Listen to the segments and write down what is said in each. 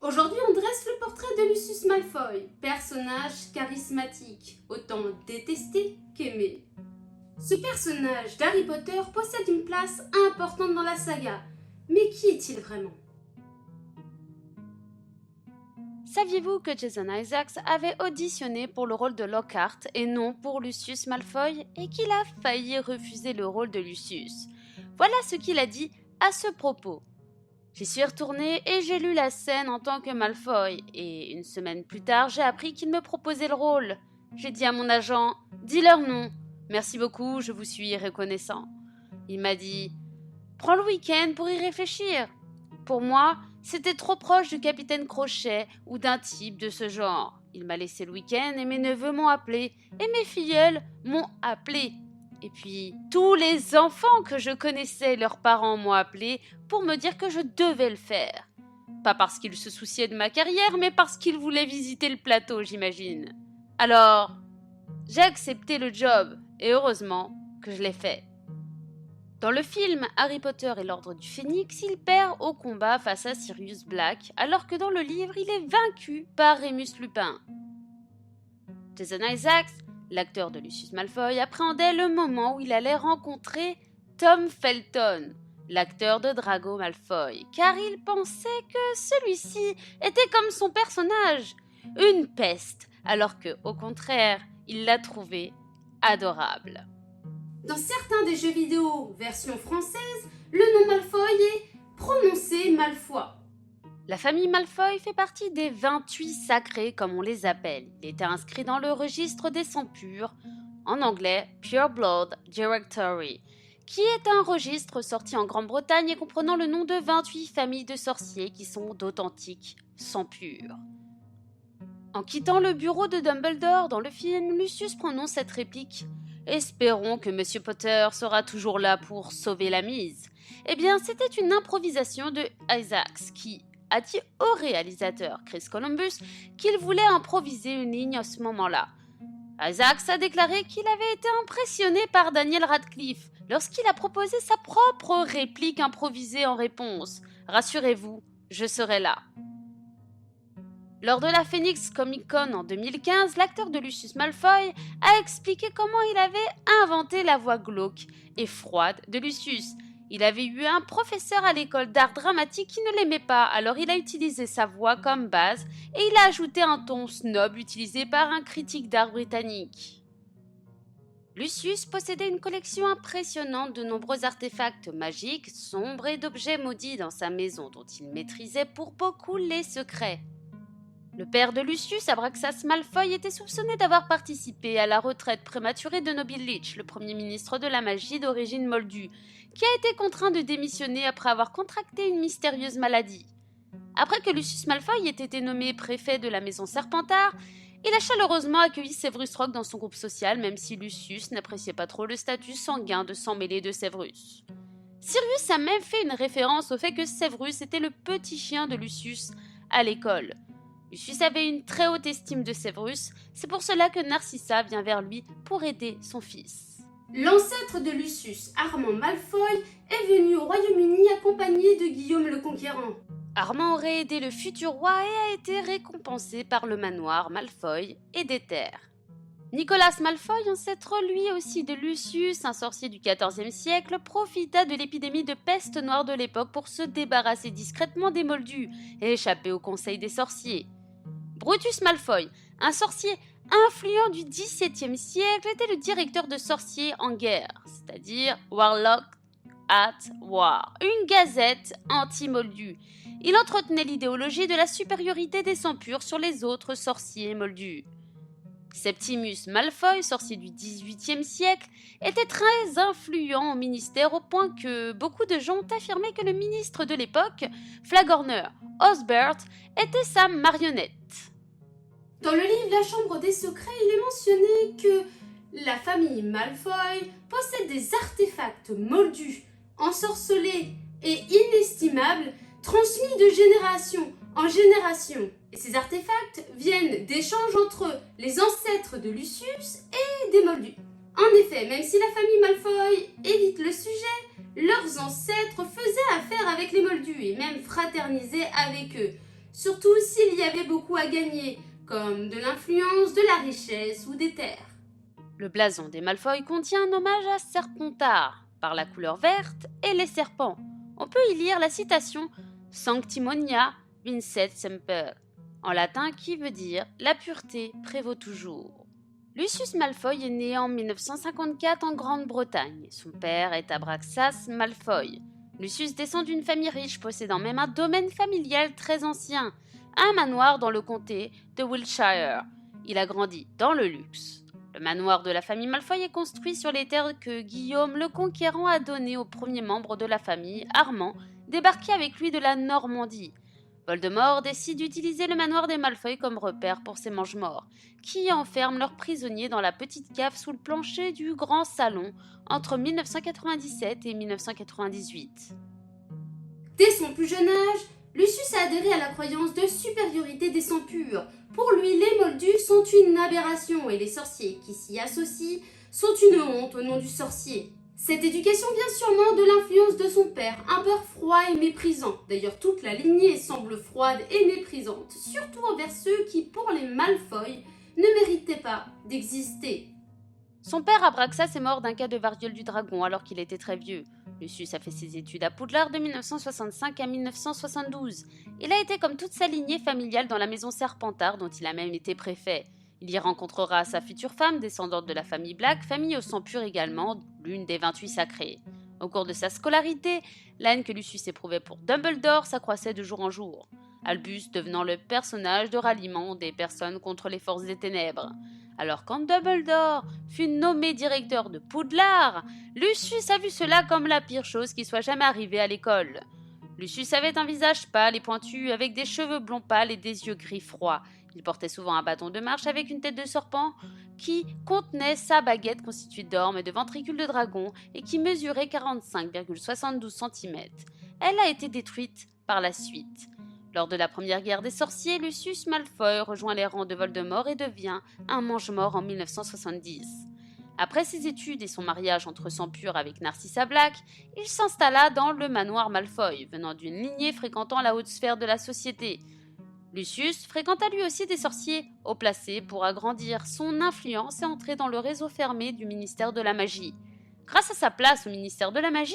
Aujourd'hui, on dresse le portrait de Lucius Malfoy, personnage charismatique, autant détesté qu'aimé. Ce personnage d'Harry Potter possède une place importante dans la saga, mais qui est-il vraiment ? Saviez-vous que Jason Isaacs avait auditionné pour le rôle de Lockhart et non pour Lucius Malfoy et qu'il a failli refuser le rôle de Lucius ? Voilà ce qu'il a dit à ce propos. J'y suis retournée et j'ai lu la scène en tant que Malfoy et une semaine plus tard, j'ai appris qu'il me proposait le rôle. J'ai dit à mon agent « Dis-leur non, merci beaucoup, je vous suis reconnaissant ». Il m'a dit « Prends le week-end pour y réfléchir ». Pour moi, c'était trop proche du capitaine Crochet ou d'un type de ce genre. Il m'a laissé le week-end et mes neveux m'ont appelé et mes filleuls m'ont appelé. Et puis, tous les enfants que je connaissais, leurs parents m'ont appelé pour me dire que je devais le faire. Pas parce qu'ils se souciaient de ma carrière, mais parce qu'ils voulaient visiter le plateau, j'imagine. Alors, j'ai accepté le job et heureusement que je l'ai fait. Dans le film Harry Potter et l'Ordre du Phénix, il perd au combat face à Sirius Black, alors que dans le livre, il est vaincu par Remus Lupin. Jason Isaacs, l'acteur de Lucius Malfoy, appréhendait le moment où il allait rencontrer Tom Felton, l'acteur de Draco Malfoy, car il pensait que celui-ci était comme son personnage, une peste, alors que, au contraire, il l'a trouvé adorable. Dans certains des jeux vidéo version française, le nom Malfoy est prononcé Malfoy. La famille Malfoy fait partie des 28 sacrés comme on les appelle. Il était inscrit dans le registre des sangs purs, en anglais Pure Blood Directory, qui est un registre sorti en Grande-Bretagne et comprenant le nom de 28 familles de sorciers qui sont d'authentiques sangs purs. En quittant le bureau de Dumbledore dans le film, Lucius prononce cette réplique. Espérons que Monsieur Potter sera toujours là pour sauver la mise. Eh bien, c'était une improvisation de Isaacs qui a dit au réalisateur Chris Columbus qu'il voulait improviser une ligne à ce moment-là. Isaacs a déclaré qu'il avait été impressionné par Daniel Radcliffe lorsqu'il a proposé sa propre réplique improvisée en réponse. Rassurez-vous, je serai là. Lors de la Phoenix Comic Con en 2015, l'acteur de Lucius Malfoy a expliqué comment il avait inventé la voix glauque et froide de Lucius. Il avait eu un professeur à l'école d'art dramatique qui ne l'aimait pas, alors il a utilisé sa voix comme base et il a ajouté un ton snob utilisé par un critique d'art britannique. Lucius possédait une collection impressionnante de nombreux artefacts magiques, sombres et d'objets maudits dans sa maison dont il maîtrisait pour beaucoup les secrets. Le père de Lucius, Abraxas Malfoy, était soupçonné d'avoir participé à la retraite prématurée de Nobby Leach, le premier ministre de la magie d'origine moldue, qui a été contraint de démissionner après avoir contracté une mystérieuse maladie. Après que Lucius Malfoy ait été nommé préfet de la maison Serpentard, il a chaleureusement accueilli Severus Rogue dans son groupe social, même si Lucius n'appréciait pas trop le statut sanguin de sang mêlé de Severus. Sirius a même fait une référence au fait que Severus était le petit chien de Lucius à l'école. Lucius avait une très haute estime de Severus, c'est pour cela que Narcissa vient vers lui pour aider son fils. L'ancêtre de Lucius, Armand Malfoy, est venu au Royaume-Uni accompagné de Guillaume le Conquérant. Armand aurait aidé le futur roi et a été récompensé par le manoir Malfoy et des terres. Nicolas Malfoy, ancêtre lui aussi de Lucius, un sorcier du XIVe siècle, profita de l'épidémie de peste noire de l'époque pour se débarrasser discrètement des Moldus et échapper au conseil des sorciers. Brutus Malfoy, un sorcier influent du XVIIe siècle, était le directeur de sorciers en guerre, c'est-à-dire Warlock at War, une gazette anti-moldus. Il entretenait l'idéologie de la supériorité des sangs purs sur les autres sorciers moldus. Septimus Malfoy, sorcier du XVIIIe siècle, était très influent au ministère au point que beaucoup de gens ont affirmé que le ministre de l'époque, Flagorner Osbert, était sa marionnette. Dans le livre La Chambre des Secrets, il est mentionné que la famille Malfoy possède des artefacts moldus, ensorcelés et inestimables, transmis de génération en génération. Et ces artefacts viennent d'échanges entre les ancêtres de Lucius et des Moldus. En effet, même si la famille Malfoy évite le sujet, leurs ancêtres faisaient affaire avec les Moldus et même fraternisaient avec eux. surtout s'il y avait beaucoup à gagner, comme de l'influence, de la richesse ou des terres. Le blason des Malfoy contient un hommage à Serpentard, par la couleur verte et les serpents. On peut y lire la citation Sanctimonia vincet semper, en latin qui veut dire « La pureté prévaut toujours ». Lucius Malfoy est né en 1954 en Grande-Bretagne. Son père est Abraxas Malfoy. Lucius descend d'une famille riche possédant même un domaine familial très ancien, un manoir dans le comté de Wiltshire. Il a grandi dans le luxe. Le manoir de la famille Malfoy est construit sur les terres que Guillaume le Conquérant a données aux premiers membres de la famille, Armand, débarqué avec lui de la Normandie. Voldemort décide d'utiliser le manoir des Malfoy comme repère pour ses mange-morts, qui enferment leurs prisonniers dans la petite cave sous le plancher du grand salon entre 1997 et 1998. Dès son plus jeune âge, Lucius a adhéré à la croyance de supériorité des sangs purs. Pour lui, les moldus sont une aberration et les sorciers qui s'y associent sont une honte au nom du sorcier. Cette éducation vient sûrement de l'influence de son père, un père froid et méprisant. D'ailleurs, toute la lignée semble froide et méprisante, surtout envers ceux qui, pour les Malfoy, ne méritaient pas d'exister. Son père Abraxas est mort d'un cas de variole du dragon alors qu'il était très vieux. Lucius a fait ses études à Poudlard de 1965 à 1972. Il a été comme toute sa lignée familiale dans la maison Serpentard dont il a même été préfet. Il y rencontrera sa future femme, descendante de la famille Black, famille au sang pur également, l'une des 28 sacrés. Au cours de sa scolarité, la haine que Lucius éprouvait pour Dumbledore s'accroissait de jour en jour, Albus devenant le personnage de ralliement des personnes contre les forces des ténèbres. Alors quand Dumbledore fut nommé directeur de Poudlard, Lucius a vu cela comme la pire chose qui soit jamais arrivée à l'école. Lucius avait un visage pâle et pointu, avec des cheveux blonds pâles et des yeux gris froids. Il portait souvent un bâton de marche avec une tête de serpent qui contenait sa baguette constituée d'ormes et de ventricules de dragon et qui mesurait 45,72 cm. Elle a été détruite par la suite. Lors de la première guerre des sorciers, Lucius Malfoy rejoint les rangs de Voldemort et devient un mange-mort en 1970. Après ses études et son mariage entre sang pur avec Narcissa Black, il s'installa dans le manoir Malfoy, venant d'une lignée fréquentant la haute sphère de la société. Lucius fréquenta lui aussi des sorciers haut placés pour agrandir son influence et entrer dans le réseau fermé du ministère de la magie. Grâce à sa place au ministère de la magie,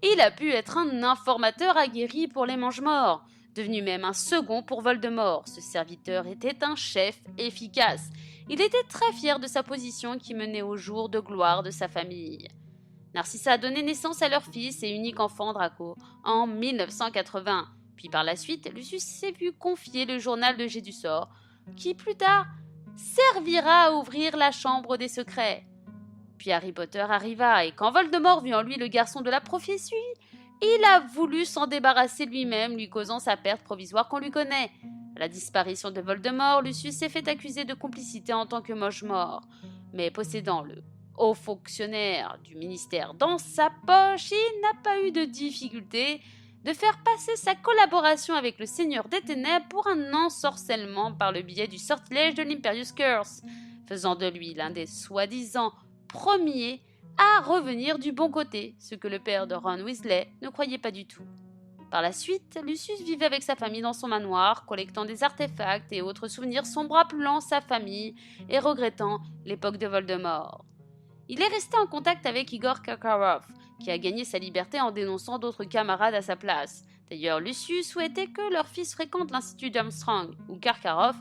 il a pu être un informateur aguerri pour les mange-morts, devenu même un second pour Voldemort. Ce serviteur était un chef efficace. Il était très fier de sa position qui menait au jour de gloire de sa famille. Narcissa a donné naissance à leur fils et unique enfant Draco en 1980. Puis par la suite, Lucius s'est vu confier le journal de Jet du sort, qui plus tard servira à ouvrir la chambre des secrets. Puis Harry Potter arriva, et quand Voldemort vit en lui le garçon de la prophétie, il a voulu s'en débarrasser lui-même, lui causant sa perte provisoire qu'on lui connaît. À la disparition de Voldemort, Lucius s'est fait accuser de complicité en tant que mange-mort, mais possédant le haut fonctionnaire du ministère dans sa poche, il n'a pas eu de difficulté de faire passer sa collaboration avec le Seigneur des Ténèbres pour un ensorcellement par le biais du sortilège de l'Imperius Curse, faisant de lui l'un des soi-disant premiers à revenir du bon côté, ce que le père de Ron Weasley ne croyait pas du tout. Par la suite, Lucius vivait avec sa famille dans son manoir, collectant des artefacts et autres souvenirs sombres appelant sa famille et regrettant l'époque de Voldemort. Il est resté en contact avec Igor Karkaroff, qui a gagné sa liberté en dénonçant d'autres camarades à sa place. D'ailleurs, Lucius souhaitait que leur fils fréquente l'Institut d'Armstrong, où Karkaroff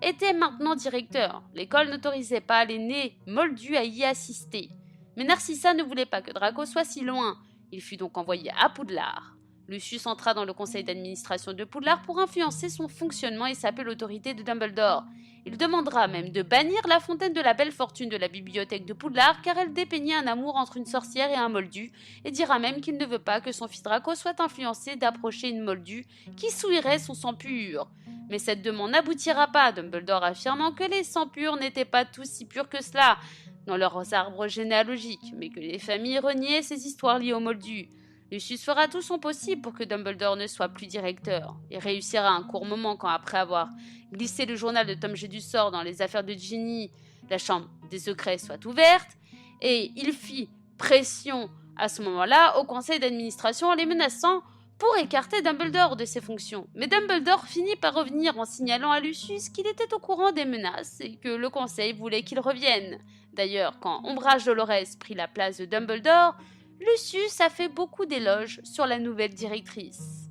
était maintenant directeur. L'école n'autorisait pas l'aîné moldu à y assister. Mais Narcissa ne voulait pas que Draco soit si loin. Il fut donc envoyé à Poudlard. Lucius entra dans le conseil d'administration de Poudlard pour influencer son fonctionnement et saper l'autorité de Dumbledore. Il demandera même de bannir la fontaine de la belle fortune de la bibliothèque de Poudlard car elle dépeignait un amour entre une sorcière et un moldu, et dira même qu'il ne veut pas que son fils Draco soit influencé d'approcher une moldue qui souillerait son sang pur. Mais cette demande n'aboutira pas, Dumbledore affirmant que les sangs purs n'étaient pas tous si purs que cela dans leurs arbres généalogiques, mais que les familles reniaient ces histoires liées aux moldus. Lucius fera tout son possible pour que Dumbledore ne soit plus directeur. Il réussira un court moment quand, après avoir glissé le journal de Tom Jet du sort dans les affaires de Ginny, la chambre des secrets soit ouverte, et il fit pression à ce moment-là au conseil d'administration en les menaçant pour écarter Dumbledore de ses fonctions. Mais Dumbledore finit par revenir en signalant à Lucius qu'il était au courant des menaces et que le conseil voulait qu'il revienne. D'ailleurs, quand Ombrage Dolores prit la place de Dumbledore, Lucius a fait beaucoup d'éloges sur la nouvelle directrice.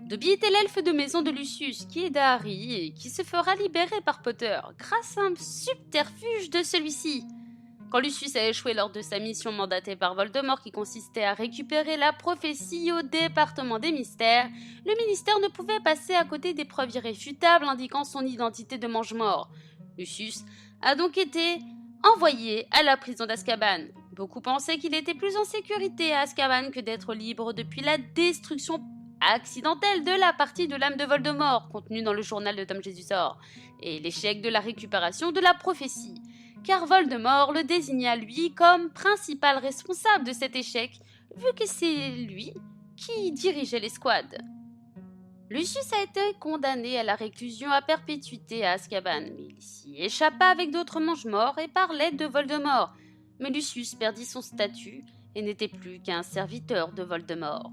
Dobby était l'elfe de maison de Lucius qui aida Harry et qui se fera libérer par Potter grâce à un subterfuge de celui-ci. Quand Lucius a échoué lors de sa mission mandatée par Voldemort qui consistait à récupérer la prophétie au département des mystères, le ministère ne pouvait passer à côté des preuves irréfutables indiquant son identité de mange-mort. Lucius a donc été envoyé à la prison d'Azkaban. Beaucoup pensaient qu'il était plus en sécurité à Azkaban que d'être libre depuis la destruction accidentelle de la partie de l'âme de Voldemort contenue dans le journal de Tom Jedusor et l'échec de la récupération de la prophétie, car Voldemort le désigna lui comme principal responsable de cet échec, vu que c'est lui qui dirigeait l'escouade. Lucius a été condamné à la réclusion à perpétuité à Azkaban, mais il s'y échappa avec d'autres mange-morts et par l'aide de Voldemort. Mais Lucius perdit son statut et n'était plus qu'un serviteur de Voldemort.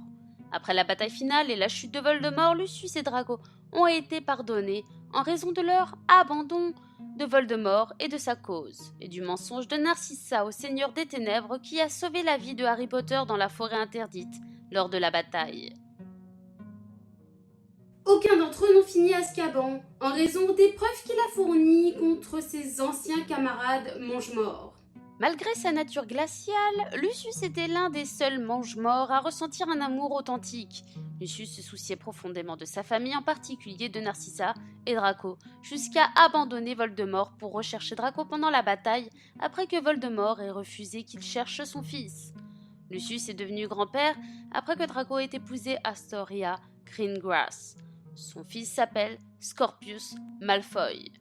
Après la bataille finale et la chute de Voldemort, Lucius et Draco ont été pardonnés en raison de leur abandon de Voldemort et de sa cause, et du mensonge de Narcissa au Seigneur des Ténèbres qui a sauvé la vie de Harry Potter dans la forêt interdite lors de la bataille. Aucun d'entre eux n'ont fini à Azkaban, en raison des preuves qu'il a fournies contre ses anciens camarades mange-morts. Malgré sa nature glaciale, Lucius était l'un des seuls mange-morts à ressentir un amour authentique. Lucius se souciait profondément de sa famille, en particulier de Narcissa et Draco, jusqu'à abandonner Voldemort pour rechercher Draco pendant la bataille, après que Voldemort ait refusé qu'il cherche son fils. Lucius est devenu grand-père après que Draco ait épousé Astoria Greengrass. Son fils s'appelle Scorpius Malfoy.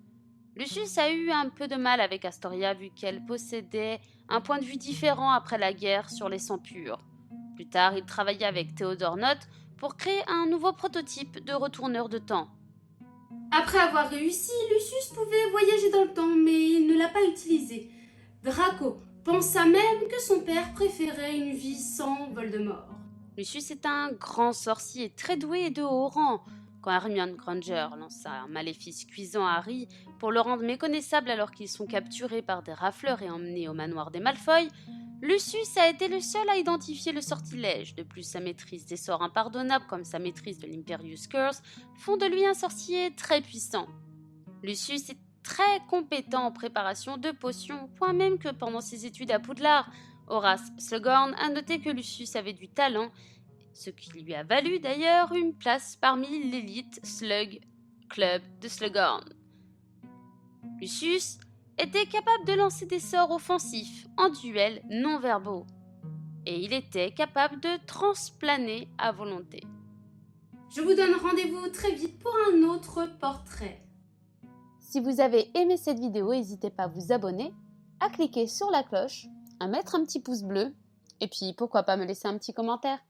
Lucius a eu un peu de mal avec Astoria vu qu'elle possédait un point de vue différent après la guerre sur les sangs purs. Plus tard, il travailla avec Theodore Nott pour créer un nouveau prototype de retourneur de temps. Après avoir réussi, Lucius pouvait voyager dans le temps, mais il ne l'a pas utilisé. Draco pensa même que son père préférait une vie sans Voldemort. Lucius est un grand sorcier très doué et de haut rang. Quand Hermione Granger lança un maléfice cuisant à Harry pour le rendre méconnaissable alors qu'ils sont capturés par des rafleurs et emmenés au manoir des Malfoy, Lucius a été le seul à identifier le sortilège. De plus, sa maîtrise des sorts impardonnables comme sa maîtrise de l'Imperius Curse font de lui un sorcier très puissant. Lucius est très compétent en préparation de potions, au point même que pendant ses études à Poudlard, Horace Slughorn a noté que Lucius avait du talent, ce qui lui a valu d'ailleurs une place parmi l'élite Slug Club de Slughorn. Lucius était capable de lancer des sorts offensifs en duel non-verbaux, et il était capable de transplaner à volonté. Je vous donne rendez-vous très vite pour un autre portrait. Si vous avez aimé cette vidéo, n'hésitez pas à vous abonner, à cliquer sur la cloche, à mettre un petit pouce bleu, et puis pourquoi pas me laisser un petit commentaire.